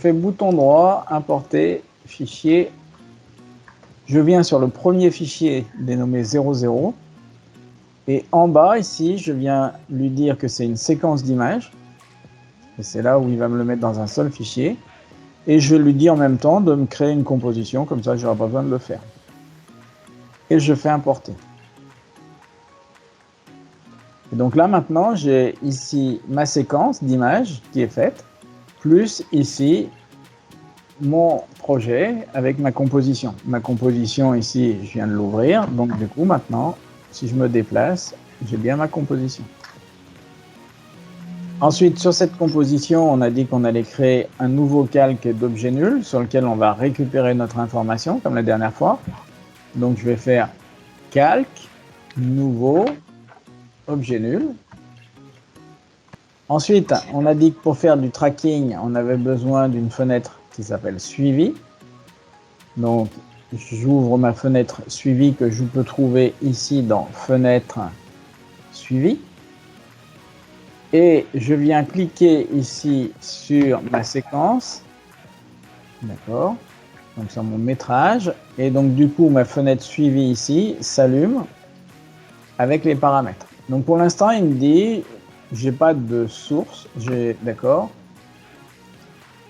fais bouton droit, importer, fichier. Je viens sur le premier fichier dénommé 00. Et en bas, ici, je viens lui dire que c'est une séquence d'images. Et c'est là où il va me le mettre dans un seul fichier. Et je lui dis en même temps de me créer une composition, comme ça, je n'aurai pas besoin de le faire. Et je fais importer. Et donc là, maintenant, j'ai ici ma séquence d'images qui est faite, plus ici mon projet avec ma composition. Ma composition ici, je viens de l'ouvrir. Donc du coup, maintenant, si je me déplace, j'ai bien ma composition. Ensuite, sur cette composition, on a dit qu'on allait créer un nouveau calque d'objet nul sur lequel on va récupérer notre information, comme la dernière fois. Donc je vais faire calque, nouveau, objet nul. Ensuite, on a dit que pour faire du tracking, on avait besoin d'une fenêtre qui s'appelle suivi. Donc, j'ouvre ma fenêtre suivi que je peux trouver ici dans fenêtre suivi. Et je viens cliquer ici sur ma séquence. D'accord. Donc, sur mon métrage. Et donc, du coup, ma fenêtre suivi ici s'allume avec les paramètres. Donc, pour l'instant, il me dit, j'ai pas de source. D'accord.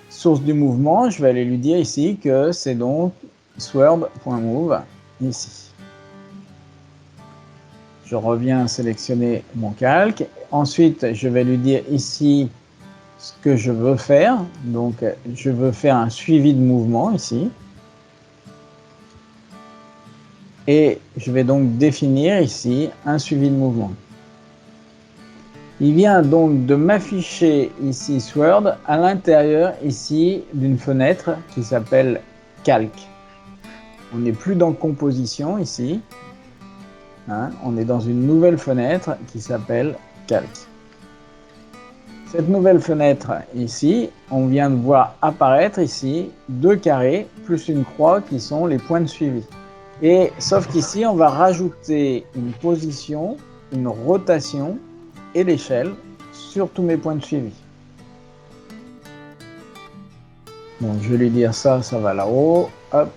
Source du mouvement, je vais aller lui dire ici que c'est donc sword.move ici. Je reviens sélectionner mon calque. Ensuite, je vais lui dire ici ce que je veux faire. Donc, je veux faire un suivi de mouvement ici. Et je vais donc définir ici un suivi de mouvement. Il vient donc de m'afficher ici Sword à l'intérieur ici d'une fenêtre qui s'appelle calque. On n'est plus dans composition ici. Hein, on est dans une nouvelle fenêtre qui s'appelle calque. Cette nouvelle fenêtre ici, on vient de voir apparaître ici deux carrés plus une croix qui sont les points de suivi. Et sauf qu'ici, on va rajouter une position, une rotation et l'échelle sur tous mes points de suivi. Donc je vais lui dire ça va là-haut, hop.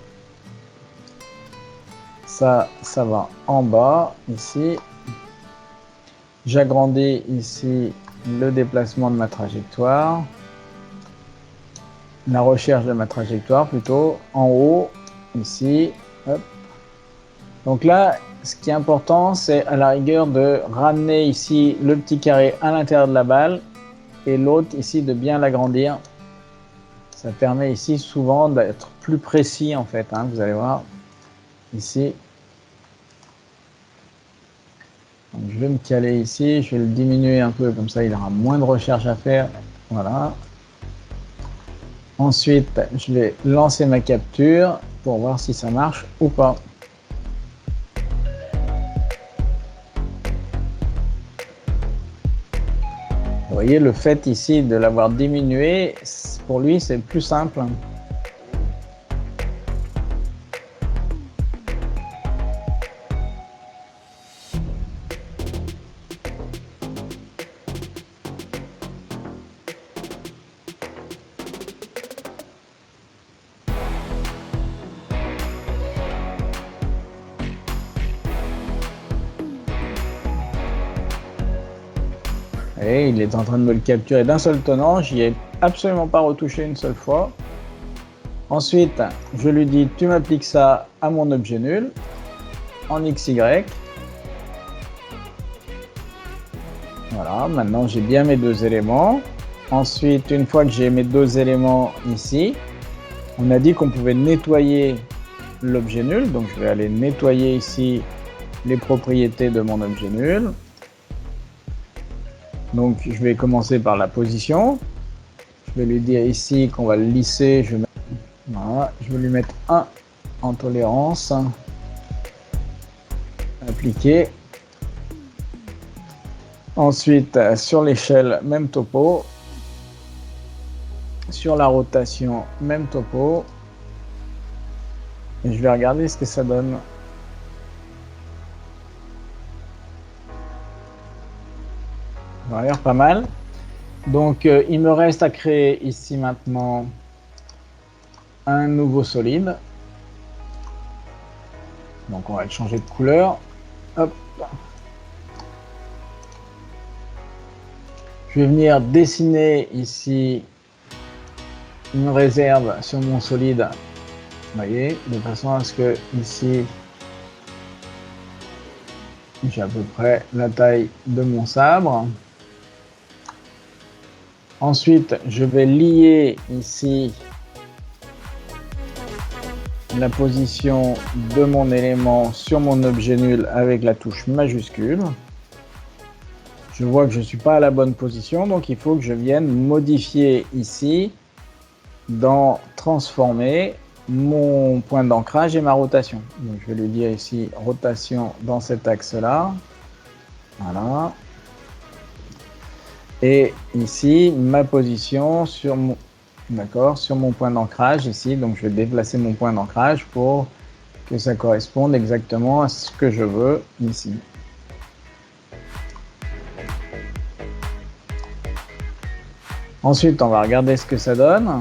Ça va en bas, ici. J'agrandis ici le déplacement de ma trajectoire. La recherche de ma trajectoire plutôt, en haut, ici, hop. Donc là, ce qui est important, c'est à la rigueur de ramener ici le petit carré à l'intérieur de la balle et l'autre ici de bien l'agrandir. Ça permet ici souvent d'être plus précis en fait, hein, vous allez voir ici. Donc, je vais me caler ici, je vais le diminuer un peu, comme ça il aura moins de recherche à faire. Voilà. Ensuite, je vais lancer ma capture pour voir si ça marche ou pas. Vous voyez, le fait ici de l'avoir diminué, pour lui, c'est plus simple. Et il est en train de me le capturer d'un seul tenant, j'y ai absolument pas retouché une seule fois. Ensuite, je lui dis, tu m'appliques ça à mon objet nul, en XY. Voilà, maintenant j'ai bien mes deux éléments. Ensuite, une fois que j'ai mes deux éléments ici, on a dit qu'on pouvait nettoyer l'objet nul, donc je vais aller nettoyer ici les propriétés de mon objet nul. Donc je vais commencer par la position. Je vais lui dire ici qu'on va le lisser. Voilà, je vais lui mettre 1 en tolérance. Appliquer. Ensuite, sur l'échelle, même topo. Sur la rotation, même topo. Et je vais regarder ce que ça donne. Ça a l'air pas mal. Donc, il me reste à créer ici maintenant un nouveau solide. Donc on va le changer de couleur. Hop. Je vais venir dessiner ici une réserve sur mon solide. Vous voyez, de façon à ce que ici j'ai à peu près la taille de mon sabre. Ensuite, je vais lier ici la position de mon élément sur mon objet nul avec la touche majuscule. Je vois que je ne suis pas à la bonne position, donc il faut que je vienne modifier ici dans transformer mon point d'ancrage et ma rotation. Donc je vais lui dire ici rotation dans cet axe-là. Voilà. Et ici ma position sur mon, sur mon point d'ancrage ici. Donc je vais déplacer mon point d'ancrage pour que ça corresponde exactement à ce que je veux ici. Ensuite, on va regarder ce que ça donne.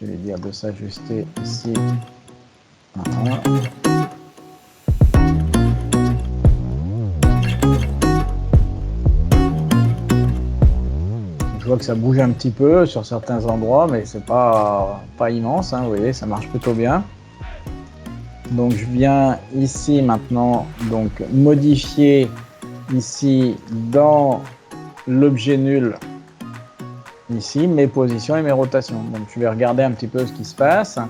Je vais dire de s'ajuster ici. Voilà. Je vois que ça bouge un petit peu sur certains endroits, mais c'est pas immense, hein, vous voyez, ça marche plutôt bien. Donc je viens ici maintenant donc modifier ici dans l'objet nul ici mes positions et mes rotations. Donc je vais regarder un petit peu ce qui se passe. Donc,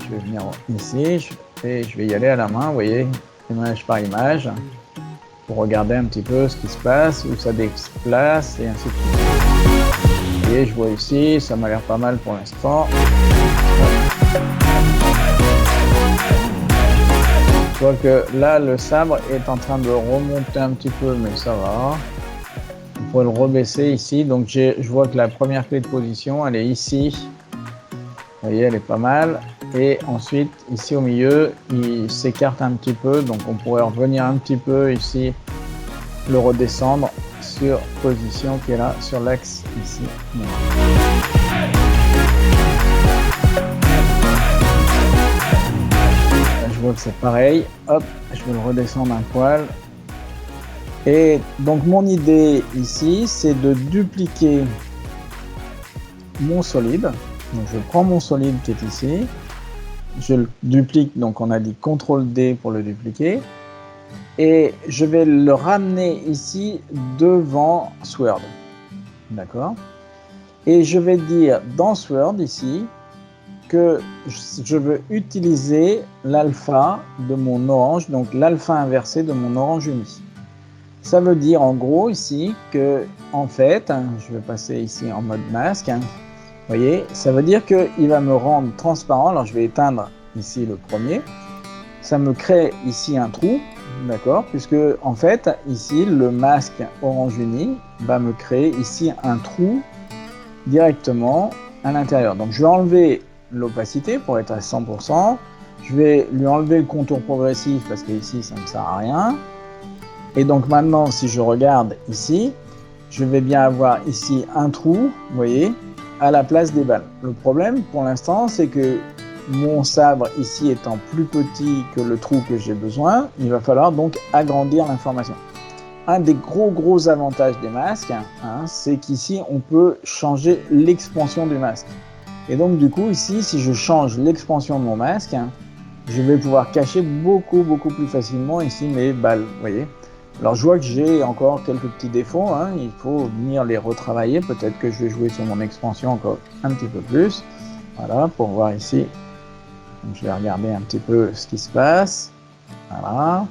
je vais venir ici et je vais y aller à la main, vous voyez, image par image, pour regarder un petit peu ce qui se passe, où ça déplace et ainsi de suite. Et je vois ici, ça m'a l'air pas mal pour l'instant. Je vois que là le sabre est en train de remonter un petit peu, mais ça va. On peut le rebaisser ici, donc je vois que la première clé de position elle est ici. Vous voyez, elle est pas mal. Et ensuite ici au milieu il s'écarte un petit peu, donc on pourrait revenir un petit peu ici, le redescendre sur position qui est là sur l'axe ici. Voilà. Je vois que c'est pareil, hop, je vais le redescendre un poil. Et donc mon idée ici, c'est de dupliquer mon solide. Donc je prends mon solide qui est ici, je le duplique, donc on a dit CTRL D pour le dupliquer. Et je vais le ramener ici devant Sword. D'accord? Et je vais dire dans Sword ici, que je veux utiliser l'alpha de mon orange, donc l'alpha inversé de mon orange uni. Ça veut dire en gros ici que, en fait, je vais passer ici en mode masque, vous voyez, ça veut dire qu'il va me rendre transparent. Alors je vais éteindre ici le premier, ça me crée ici un trou, d'accord, puisque en fait ici le masque orange uni va me créer ici un trou directement à l'intérieur. Donc je vais enlever l'opacité pour être à 100%. Je vais lui enlever le contour progressif parce que ici ça ne me sert à rien. Et donc maintenant si je regarde ici, je vais bien avoir ici un trou, vous voyez, à la place des balles. Le problème pour l'instant c'est que mon sabre ici étant plus petit que le trou que j'ai besoin, il va falloir donc agrandir l'information. Un des gros avantages des masques, c'est qu'ici on peut changer l'expansion du masque. Et donc du coup ici, si je change l'expansion de mon masque, je vais pouvoir cacher beaucoup plus facilement ici mes balles, vous voyez. Alors je vois que j'ai encore quelques petits défauts, il faut venir les retravailler, peut-être que je vais jouer sur mon expansion encore un petit peu plus, voilà, pour voir ici. Donc, je vais regarder un petit peu ce qui se passe, voilà.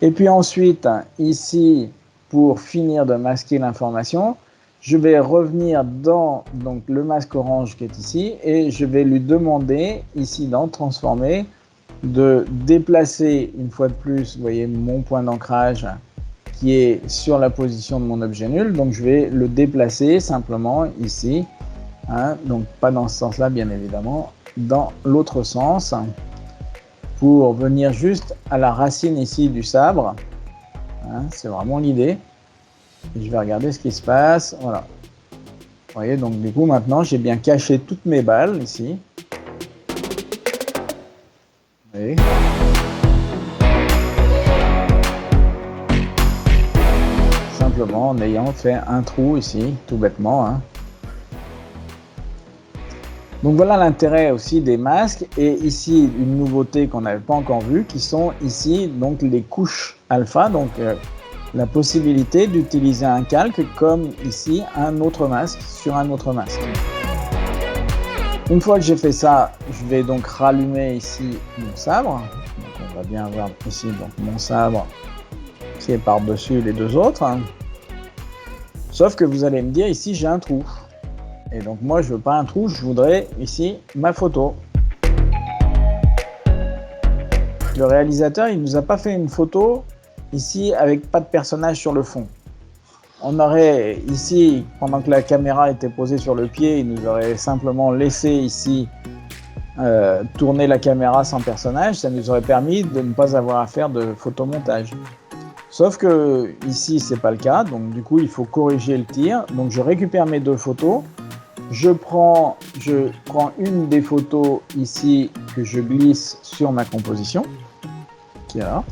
Et puis ensuite, ici, pour finir de masquer l'information, je vais revenir dans donc, le masque orange qui est ici et je vais lui demander, ici dans transformer, de déplacer une fois de plus, vous voyez, mon point d'ancrage qui est sur la position de mon objet nul. Donc je vais le déplacer simplement ici, donc pas dans ce sens-là bien évidemment, dans l'autre sens, pour venir juste à la racine ici du sabre. C'est vraiment l'idée. Je vais regarder ce qui se passe. Voilà. voyez, donc du coup maintenant j'ai bien caché toutes mes balles ici. Vous voyez. Simplement en ayant fait un trou ici, tout bêtement. Hein. Donc voilà l'intérêt aussi des masques. Et ici une nouveauté qu'on n'avait pas encore vue, qui sont ici donc les couches alpha. Donc la possibilité d'utiliser un calque comme ici un autre masque sur un autre masque. Une fois que j'ai fait ça, je vais donc rallumer ici mon sabre. Donc on va bien voir ici donc mon sabre qui est par-dessus les deux autres. Sauf que vous allez me dire ici j'ai un trou. Et donc moi je veux pas un trou, je voudrais ici ma photo. Le réalisateur il nous a pas fait une photo ici avec pas de personnage sur le fond. On aurait ici, pendant que la caméra était posée sur le pied, il nous aurait simplement laissé ici tourner la caméra sans personnage, ça nous aurait permis de ne pas avoir à faire de photomontage. Sauf que ici c'est pas le cas, donc du coup il faut corriger le tir. Donc je récupère mes deux photos, je prends une des photos ici que je glisse sur ma composition, qui est là.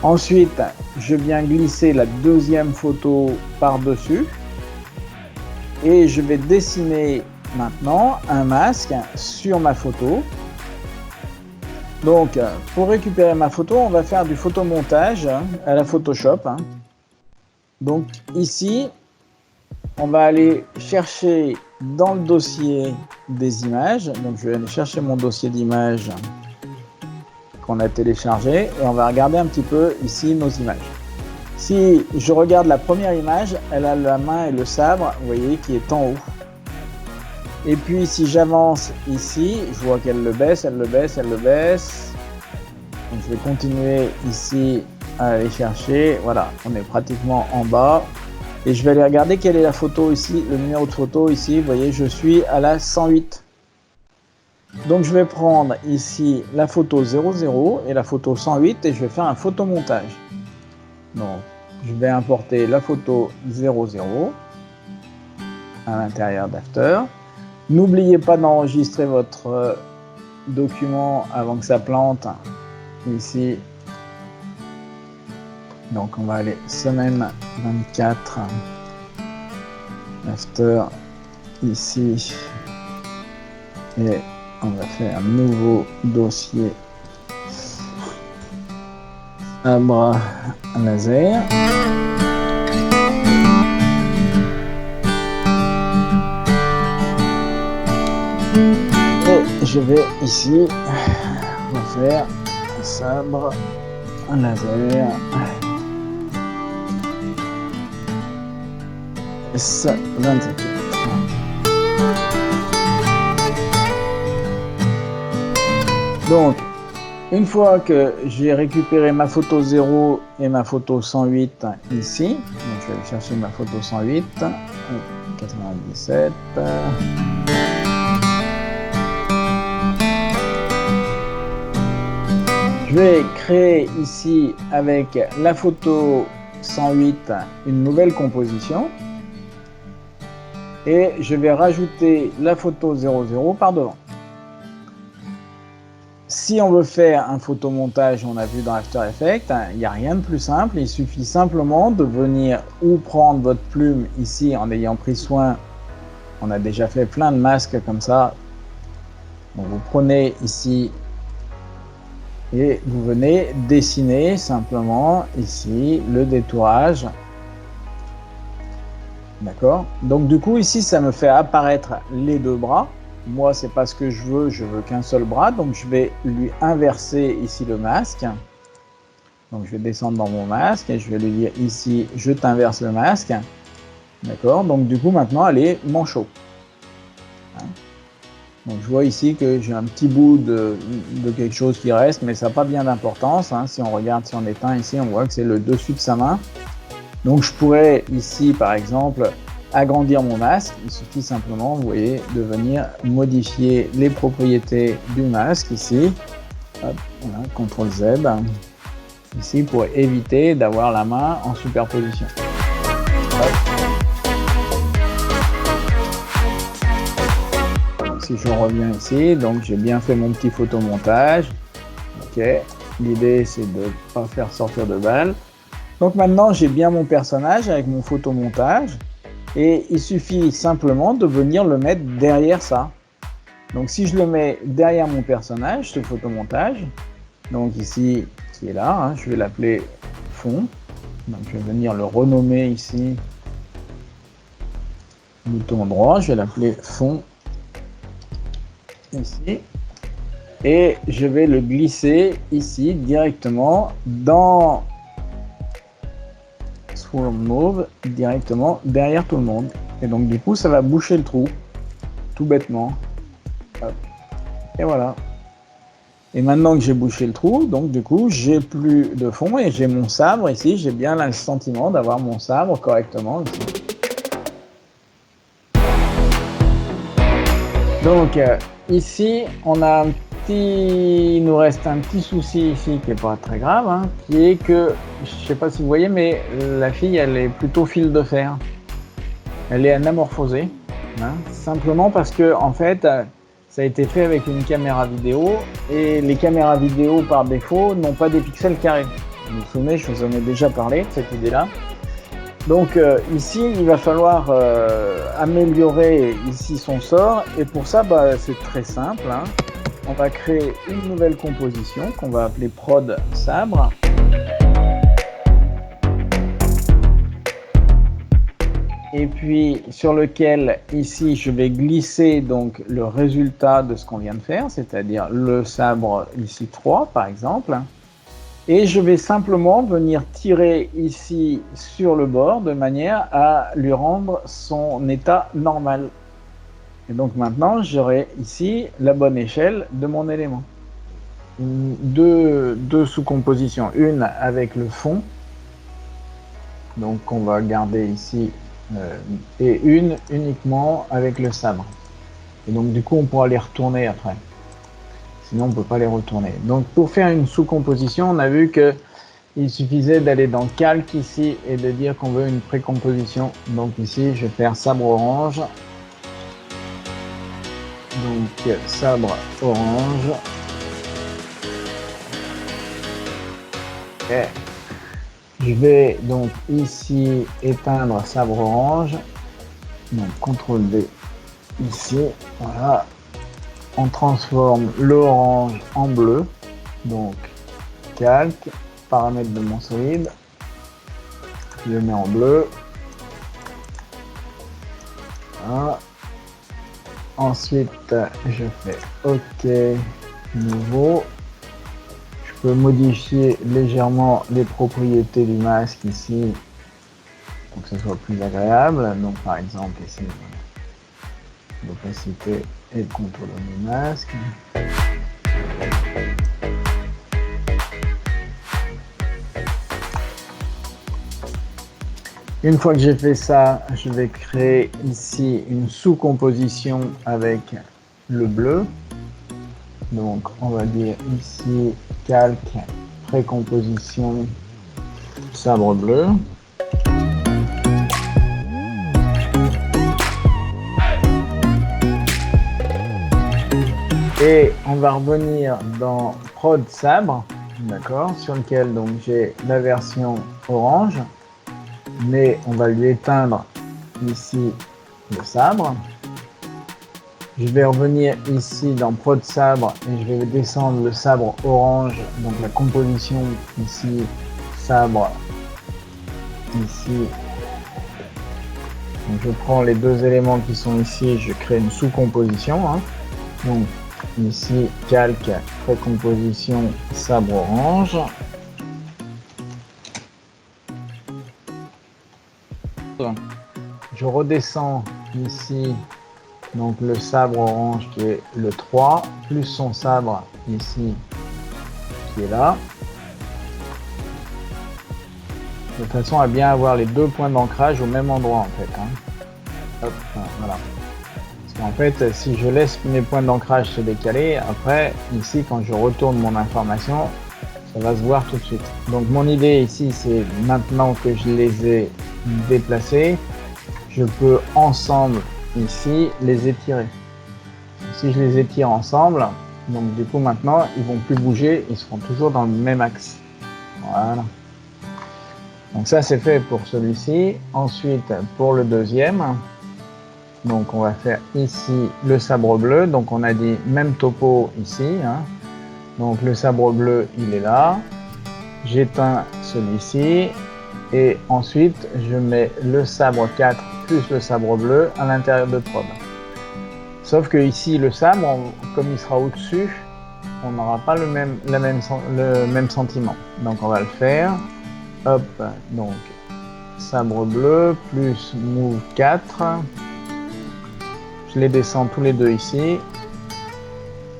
Ensuite, je viens glisser la deuxième photo par-dessus et je vais dessiner maintenant un masque sur ma photo. Donc, pour récupérer ma photo, on va faire du photomontage à la Photoshop. Donc ici, on va aller chercher dans le dossier des images. Donc je vais aller chercher mon dossier d'images qu'on a téléchargé et on va regarder un petit peu ici nos images. Si je regarde la première image, elle a la main et le sabre, vous voyez, qui est en haut. Et puis si j'avance ici, je vois qu'elle le baisse, elle le baisse, elle le baisse. Donc je vais continuer ici à aller chercher. Voilà, on est pratiquement en bas. Et je vais aller regarder quelle est la photo ici, le numéro de photo ici. Vous voyez, je suis à la 108. Donc je vais prendre ici la photo 00 et la photo 108 et je vais faire un photomontage. Donc je vais importer la photo 00 à l'intérieur d'After. N'oubliez pas d'enregistrer votre document avant que ça plante ici. Donc on va aller semaine 24, After ici et on va faire un nouveau dossier sabre laser. Et je vais ici refaire un sabre laser S24. Donc, une fois que j'ai récupéré ma photo 0 et ma photo 108 ici, donc je vais aller chercher ma photo 108, 97. Je vais créer ici avec la photo 108 une nouvelle composition et je vais rajouter la photo 00 par devant. Si on veut faire un photomontage, on a vu dans After Effects, il n'y a rien de plus simple, il suffit simplement de venir ou prendre votre plume ici en ayant pris soin, on a déjà fait plein de masques comme ça, donc vous prenez ici et vous venez dessiner simplement ici le détourage. D'accord? Donc du coup ici ça me fait apparaître les deux bras. Moi c'est pas ce que je veux qu'un seul bras, donc je vais lui inverser ici le masque. Donc je vais descendre dans mon masque et je vais lui dire ici je t'inverse le masque. D'accord? Donc du coup maintenant elle est manchot. Hein? Donc je vois ici que j'ai un petit bout de quelque chose qui reste, mais ça n'a pas bien d'importance. Hein. Si on regarde, si on éteint ici, on voit que c'est le dessus de sa main. Donc je pourrais ici par exemple agrandir mon masque. Il suffit simplement, vous voyez, de venir modifier les propriétés du masque ici. Hop, voilà, CTRL Z. Ici pour éviter d'avoir la main en superposition. Hop. si je reviens ici, donc j'ai bien fait mon petit photomontage. Ok, l'idée c'est de ne pas faire sortir de balle. Donc maintenant j'ai bien mon personnage avec mon photomontage et il suffit simplement de venir le mettre derrière ça. Donc si je le mets derrière mon personnage, ce photomontage, donc ici qui est là, hein, je vais l'appeler fond. Donc je vais venir le renommer ici, bouton droit, je vais l'appeler fond ici. Et je vais le glisser ici directement dans Swarm Move, directement derrière tout le monde. Et donc du coup ça va boucher le trou, tout bêtement. Hop. Et voilà. Et maintenant que j'ai bouché le trou, donc du coup j'ai plus de fond et j'ai mon sabre ici. J'ai bien le sentiment d'avoir mon sabre correctement ici. Donc ici on a il nous reste un petit souci ici qui n'est pas très grave, hein, qui est que, je ne sais pas si vous voyez, mais la fille elle est plutôt fil de fer. Elle est anamorphosée, hein, simplement parce que en fait ça a été fait avec une caméra vidéo et les caméras vidéo par défaut n'ont pas des pixels carrés. Vous vous souvenez, je vous en ai déjà parlé de cette idée-là. Donc ici, il va falloir améliorer ici son sort et pour ça, c'est très simple, hein. On va créer une nouvelle composition qu'on va appeler prod sabre. Et puis sur lequel ici je vais glisser donc le résultat de ce qu'on vient de faire, c'est-à-dire le sabre ici 3 par exemple. Et je vais simplement venir tirer ici sur le bord de manière à lui rendre son état normal. Et donc maintenant, j'aurai ici la bonne échelle de mon élément. Deux sous-compositions, une avec le fond, donc on va garder ici, et une uniquement avec le sabre. Et donc du coup, on pourra les retourner après. Sinon, on ne peut pas les retourner. Donc pour faire une sous-composition, on a vu qu'il suffisait d'aller dans calque ici et de dire qu'on veut une précomposition. Donc ici, je vais faire sabre orange. Donc sabre orange. Et je vais donc ici éteindre sabre orange. Donc CTRL D ici. Voilà. On transforme l'orange en bleu. Donc calque, paramètres de mon solide. Je le mets en bleu. Voilà. Ensuite, je fais OK, nouveau. Je peux modifier légèrement les propriétés du masque ici pour que ce soit plus agréable. Donc, par exemple, ici, l'opacité et le contour de mon masque. Une fois que j'ai fait ça, je vais créer ici une sous-composition avec le bleu. Donc on va dire ici calque, précomposition, sabre bleu. Et on va revenir dans prod sabre, d'accord, sur lequel donc j'ai la version orange. Mais on va lui éteindre ici le sabre. Je vais revenir ici dans prod sabre et je vais descendre le sabre orange, donc la composition ici, sabre ici. Donc je prends les deux éléments qui sont ici, je crée une sous-composition, hein. Donc ici calque, précomposition, sabre orange. Je redescends ici donc le sabre orange qui est le 3 plus son sabre ici qui est là, de façon à bien avoir les deux points d'ancrage au même endroit en fait, hein. Hop, voilà. Parce qu'en fait si je laisse mes points d'ancrage se décaler, après ici quand je retourne mon information ça va se voir tout de suite. Donc mon idée ici c'est maintenant que je les ai déplacés, je peux ensemble ici les étirer. si je les étire ensemble, donc du coup maintenant ils vont plus bouger, ils seront toujours dans le même axe. Voilà. Donc ça c'est fait pour celui-ci. Ensuite pour le deuxième, donc on va faire ici le sabre bleu. Donc on a dit même topo ici. Hein. Donc le sabre bleu il est là. J'éteins celui-ci. Et ensuite je mets le sabre 4 plus le sabre bleu à l'intérieur de prod. Sauf que ici le sabre, comme il sera au-dessus, on n'aura pas le même sentiment. Donc on va le faire. Hop, donc sabre bleu plus move 4. Je les descends tous les deux ici.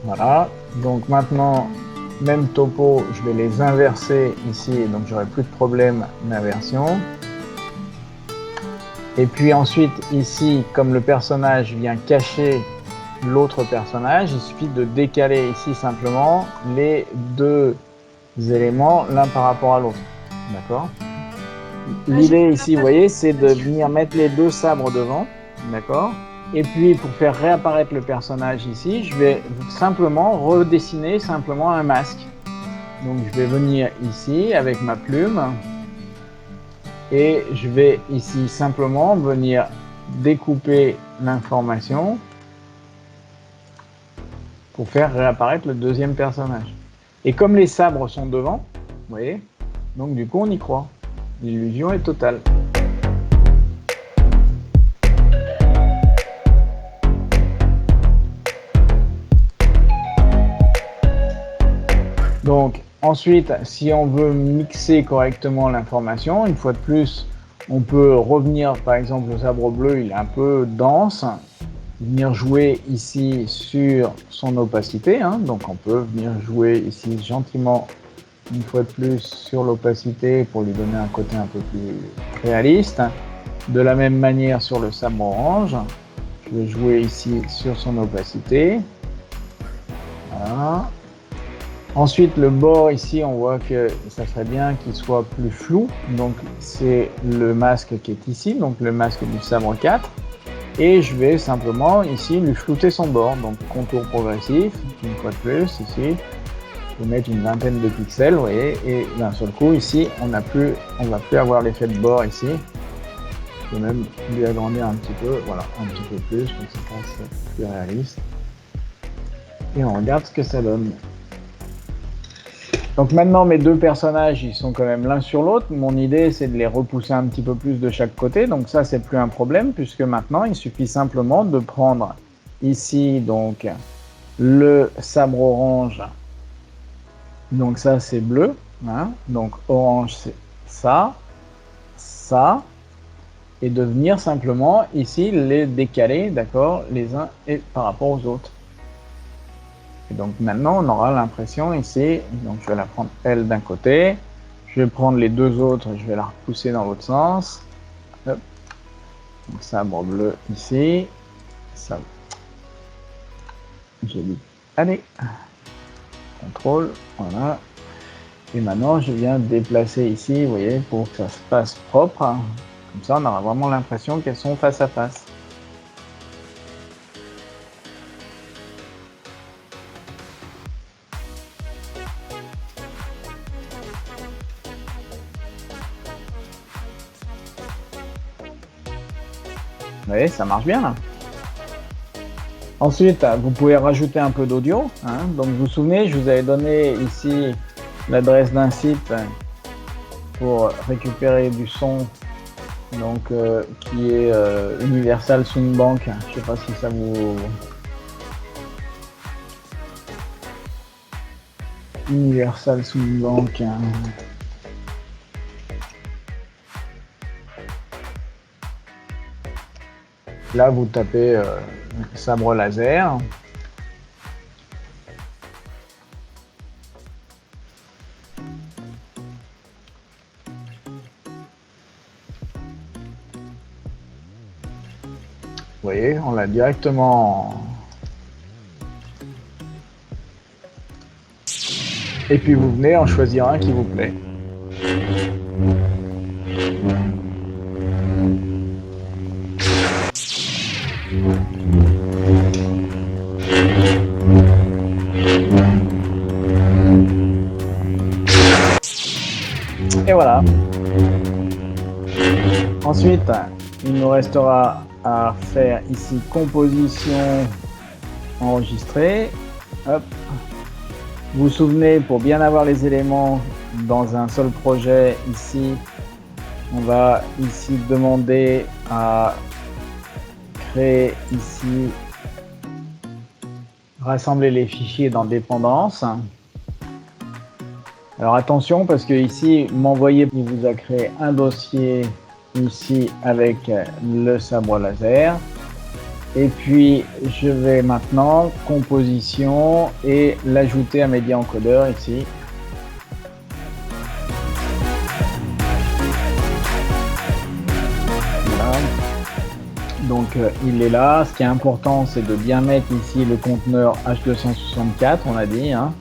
Voilà. Donc maintenant, même topo, je vais les inverser ici. Donc j'aurai plus de problème d'inversion. Et puis ensuite, ici, comme le personnage vient cacher l'autre personnage, il suffit de décaler ici simplement les deux éléments l'un par rapport à l'autre. D'accord? L'idée ici, vous voyez, c'est de venir mettre les deux sabres devant. D'accord? Et puis, pour faire réapparaître le personnage ici, je vais simplement redessiner simplement un masque. Donc, je vais venir ici avec ma plume. Et je vais ici simplement venir découper l'information pour faire réapparaître le deuxième personnage. Et comme les sabres sont devant, vous voyez, donc du coup on y croit. L'illusion est totale. Donc ensuite, si on veut mixer correctement l'information, une fois de plus, on peut revenir, par exemple, le sabre bleu, il est un peu dense, venir jouer ici sur son opacité, hein. Donc on peut venir jouer ici gentiment, une fois de plus, sur l'opacité pour lui donner un côté un peu plus réaliste. De la même manière sur le sabre orange, je vais jouer ici sur son opacité. Voilà. Ensuite, le bord ici, on voit que ça serait bien qu'il soit plus flou. Donc, c'est le masque qui est ici, donc le masque du sabre 4. Et je vais simplement ici lui flouter son bord. Donc, contour progressif, une fois de plus, ici. Je vais mettre une vingtaine de pixels, vous voyez. Et d'un seul coup, ici, on va plus avoir l'effet de bord ici. Je vais même lui agrandir un petit peu, voilà, un petit peu plus, pour que ça fasse plus réaliste. Et on regarde ce que ça donne. Donc maintenant, mes deux personnages, ils sont quand même l'un sur l'autre. Mon idée, c'est de les repousser un petit peu plus de chaque côté. Donc ça, c'est plus un problème, puisque maintenant, il suffit simplement de prendre ici, donc, le sabre orange. Donc ça, c'est bleu. Hein. Donc orange, c'est ça, ça. Et de venir simplement, ici, les décaler, d'accord, les uns et par rapport aux autres. Et donc maintenant, on aura l'impression ici, donc je vais la prendre elle d'un côté, je vais prendre les deux autres, je vais la repousser dans l'autre sens. Hop. Donc sabre bleu ici, ça. J'ai dit, allez, contrôle, voilà. Et maintenant, je viens déplacer ici, vous voyez, pour que ça se passe propre. Comme ça, on aura vraiment l'impression qu'elles sont face à face. Vous voyez, ça marche bien là. Ensuite, vous pouvez rajouter un peu d'audio. Hein. Donc, vous vous souvenez, je vous avais donné ici l'adresse d'un site pour récupérer du son, donc qui est Universal Sound Bank. Je ne sais pas si ça vous... Universal Sound Bank. Hein. Là, vous tapez sabre laser. Vous voyez, on l'a directement. Et puis vous venez en choisir un qui vous plaît. Ensuite, il nous restera à faire ici composition enregistrée. Hop. Vous vous souvenez, pour bien avoir les éléments dans un seul projet, ici, on va ici demander à créer ici, rassembler les fichiers dans dépendances. Alors attention, parce que ici, m'envoyer, il vous a créé un dossier ici avec le sabre laser. Et puis, je vais maintenant composition et l'ajouter à Media Encoder ici. Voilà. Donc, il est là. Ce qui est important, c'est de bien mettre ici le conteneur H264, on a dit. Hein.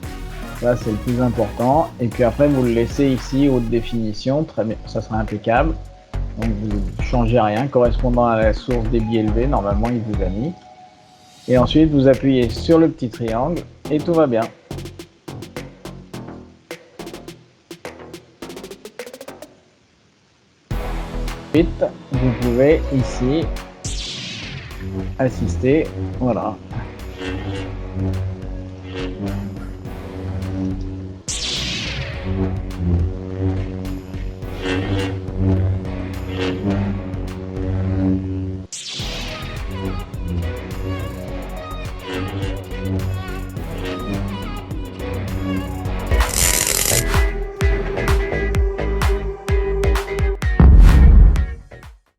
Ça, c'est le plus important. Et puis après, vous le laissez ici, haute définition. Très bien, ça sera impeccable. Donc, vous ne changez rien. Correspondant à la source débit élevé, normalement, il vous a mis. Et ensuite, vous appuyez sur le petit triangle et tout va bien. Ensuite, vous pouvez ici assister. Voilà.